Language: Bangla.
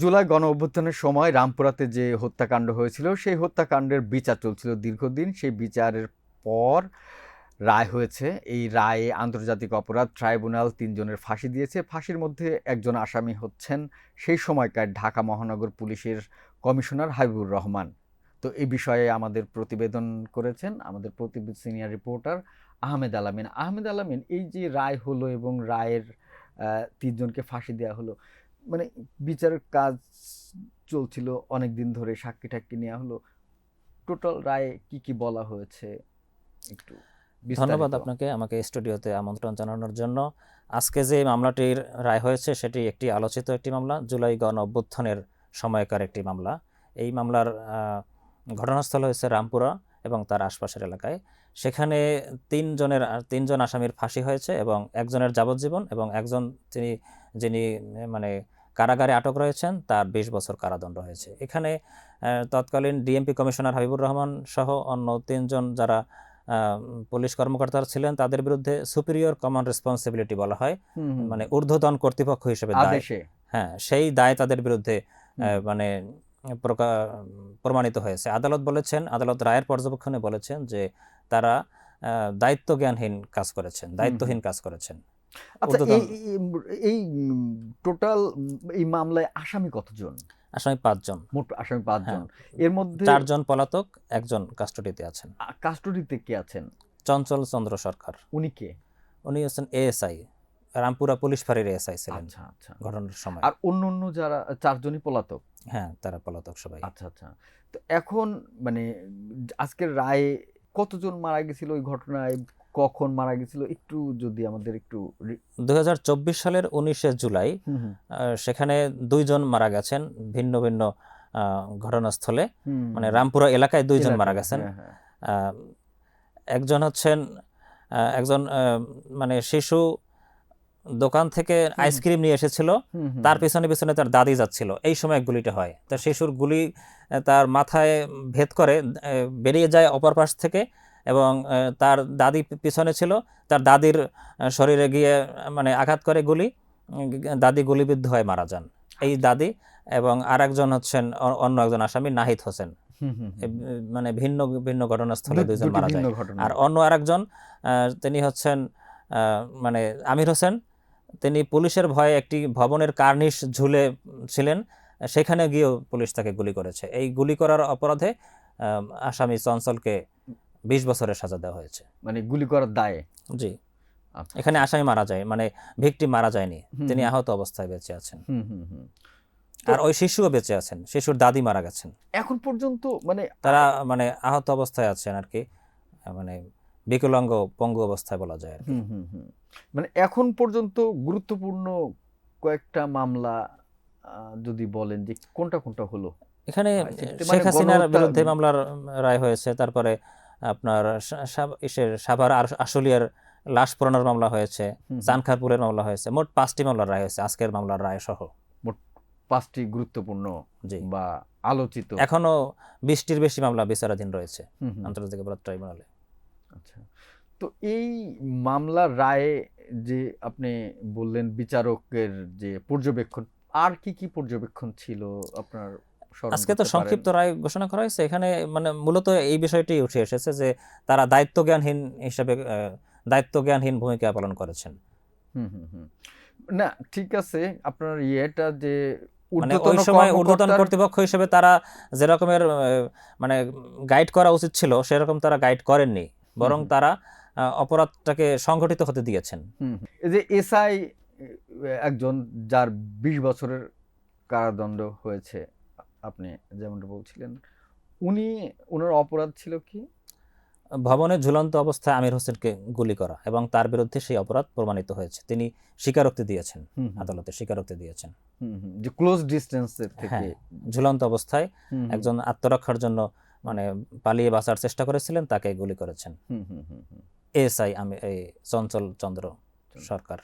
জুলাই গণ অভ্যুত্থানের সময় রামপুরাতে যে হত্যাকাণ্ড হয়েছিল সেই হত্যাকাণ্ডের বিচার চলছিল দীর্ঘদিন। সেই বিচারের পর রায় হয়েছে। এই রায়ে আন্তর্জাতিক অপরাধ ট্রাইব্যুনাল ৩ জনের ফাঁসি দিয়েছে। ফাঁসির মধ্যে একজন আসামি হচ্ছেন সেই সময়কার ঢাকা মহানগর পুলিশের কমিশনার হাবিবুর রহমান। তো এই বিষয়ে আমাদের প্রতিবেদন করেছেন আমাদের সিনিয়র রিপোর্টার আহমেদ আলামিন। আহমেদ আলামিন, এই যে রায় হলো এবং রায়ের ৩ জনকে ফাঁসি দেওয়া হলো, মানে বিচারের কাজ চলছিল অনেক দিন ধরে, সাক্ষী টাক্ষী নেওয়া হলো, টোটাল রায়ে কি কি বলা হয়েছে একটু ধন্যবাদ বিস্তারিত। আপনাকে আমাকে স্টুডিওতে আমন্ত্রণ জানানোর জন্য। আজকে যে মামলাটির রায় হয়েছে সেটি একটি আলোচিত একটি মামলা, জুলাই গণ অভ্যুত্থানের সময়কার একটি মামলা। এই মামলার ঘটনাস্থল হয়েছে রামপুরা এবং তার আশপাশের এলাকায়। সেখানে তিনজন আসামির ফাঁসি হয়েছে এবং একজনের যাবজ্জীবন এবং একজন যিনি মানে কারাগারে আটক রয়েছেন তার ২০ বছর কারাদণ্ড হয়েছে। এখানে তৎকালীন ডিএমপি কমিশনার হাবিবুর রহমান সহ অন্য ৩ জন যারা পুলিশ কর্মকর্তা ছিলেন তাদের বিরুদ্ধে সুপিরিয়র কমন রেসপন্সিবিলিটি বলা হয়, মানে ঊর্ধ্বতন কর্তৃপক্ষ হিসেবে দায়। আদেশে হ্যাঁ, সেই দায় তাদের বিরুদ্ধে মানে প্রমাণিত হয়েছে। আদালত রায়ের পর্যবেক্ষণে বলেছেন যে তারা দায়িত্বজ্ঞানহীন কাজ করেছেন, দায়িত্বহীন কাজ করেছেন। আচ্ছা, ঊর্ধ্বতন এই টোটাল এই মামলায় আসামি কতজন? আসামি ৫ জন। মোট আসামি ৫ জন। হ্যাঁ, এর মধ্যে ৪ জন পলাতক, ১ জন কাস্টডিতে আছেন। কাস্টডিতে কে আছেন? চঞ্চল চন্দ্র সরকার। উনি কে? উনি হচ্ছেন এএসআই, রামপুরা পুলিশ ফাঁড়ির এএসআই ছিলেন আচ্ছা, আচ্ছা। ঘটনার সময়। আর অন্য যারা ৪ জনই পলাতক? হ্যাঁ, তারা পলাতক সবাই। আচ্ছা, আচ্ছা। তো এখন মানে আজকের রায়ে কতজন মারা গেছিল ওই ঘটনায়? কখন মারা গেছিল? একটু যদি আমাদের একটু ২০২৪ সালের ১৯শে জুলাই সেখানে ২ জন মারা গেছেন ভিন্ন ভিন্ন ঘটনাস্থলে, মানে রামপুরা এলাকায় ২ জন মারা গেছেন। একজন হচ্ছেন একজন মানে শিশু দোকান থেকে আইসক্রিম নিয়ে এসেছিল, তার পিছনে পিছনে তার দাদি যাচ্ছিল, এই সময় গুলিটা হয়। তার শিশুর গুলি তার মাথায় ভেদ করে বেরিয়ে যায় অপর পাশ থেকে এবং তার দাদি পিছনে ছিল, তার দাদির শরীরে গিয়ে মানে আঘাত করে গুলি, দাদি গুলিবিদ্ধ হয়ে মারা যান। এই দাদি এবং আর একজন হচ্ছেন অন্য একজন আসামি নাহিদ হোসেন। মানে ভিন্ন ভিন্ন ঘটনাস্থলে ২ জন মারা যায়। আর অন্য আরেকজন তিনি হচ্ছেন মানে আমির হোসেন। তিনি পুলিশের ভয়ে একটি ভবনের কার্নিশ ঝুলে ছিলেন, সেখানে গিয়েও পুলিশ তাকে গুলি করেছে। এই গুলি করার অপরাধে আসামি চঞ্চলকে ২০ বছরের সাজা দেওয়া হয়েছে। মানে গুলি করার দায়ে? জি। এখানে আসামি মারা যায়, মানে ভিকটিম মারা যায়নি, তিনি আহত অবস্থায় বেঁচে আছেন। আর ওই শিশুও বেঁচে আছেন, শিশুর দাদি মারা গেছেন এখন পর্যন্ত। মানে তারা মানে আহত অবস্থায় আছেন আর কি, মানে বিকলাঙ্গ পঙ্গু অবস্থায় বলা যায় আর কি। মানে এখন পর্যন্ত গুরুত্বপূর্ণ কয়েকটা মামলা যদি বলেন যে কোনটা কোনটা হলো? এখানে শেখ হাসিনার বিরুদ্ধে মামলার রায় হয়েছে, তারপরে আপনার সাভার আশুলিয়ার লাশ পোড়ানোর মামলা হয়েছে, চানখারপুরের মামলা হয়েছে, মোট ৫টি মামলার রায় হয়েছে আজকের মামলার রায় সহ। মোট ৫টি গুরুত্বপূর্ণ বা আলোচিত। এখনো ২০টির বেশি মামলা বিচারাধীন রয়েছে আন্তর্জাতিক অপরাধ ট্রাইব্যুনালে। আচ্ছা, তো এই মামলার রায়ে যে আপনি বললেন বিচারকের যে পর্যবেক্ষণ, আর কি কি পর্যবেক্ষণ ছিল আপনার? আজকে তো সংক্ষিপ্ত রায় ঘোষণা করা হয়েছে, এখানে মানে মূলত এই বিষয়টি উঠে এসেছে যে তারা দায়িত্বজ্ঞানহীন ভূমিকা পালন করেছেন। না, ঠিক আছে, আপনার ইয়েটা যে মানে ওই সময় ঊর্ধ্বতন কর্তৃপক্ষ হিসেবে তারা যে রকমের মানে গাইড করা উচিত ছিল সেরকম তারা গাইড করেননি, বরং তারা অপরাধটাকে সংগঠিত হতে দিয়েছেন। এই যে এসআই একজন, যার ২০ বছরের কারাদণ্ড হয়েছে, আপনি যেমনটা বলছিলেন, ওনার অপরাধ ছিল কি? ভবনে ঝুলন্ত অবস্থায় আমির হোসেনকে গুলি করা এবং তার বিরুদ্ধে সেই অপরাধ প্রমাণিত হয়েছে। তিনি স্বীকারোক্তি দিয়েছেন, আদালতে স্বীকারোক্তি দিয়েছেন যে ক্লোজ ডিস্টেন্সের থেকে ঝুলন্ত অবস্থায় একজন আত্মরক্ষার জন্য মানে পালিয়ে বাঁচার চেষ্টা করেছিলেন, তাকে গুলি করেছেন এএসআই চঞ্চল চন্দ্র সরকার।